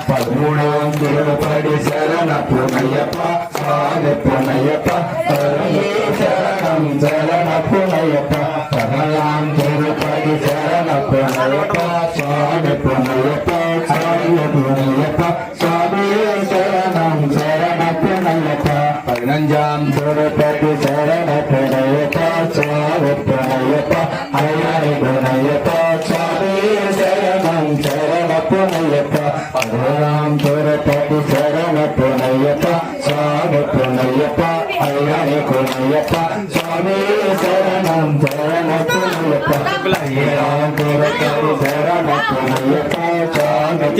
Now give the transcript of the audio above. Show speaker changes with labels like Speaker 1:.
Speaker 1: பதிமூணாம் திருப்படி சரண புனையப்பா சுவாமி புனையப்பா சரணம் சரண புனையப்பா பதினாலாம் திருப்படி சரண புனையப்பா சுவாமி புனையப்பா சுவாமி புனையப்பா சுவாமி சரணம் சரண புனையப்பா பதினஞ்சாம் திருப்பதி சரண புனையப்பா சுவாமி புனையப்பா ஐயனை புனையப்பா சுவாமி சரணம் சரண புனையப்பா பதினாறாம் திருப்பதி சரண புனையப்பா சுவாமி புனையப்பா ஐயனை புனையப்பா சுவாமி சரணம் சரண புனையப்பா ஏழாம் திருப்பதி சரண புனையப்பா சுவாமி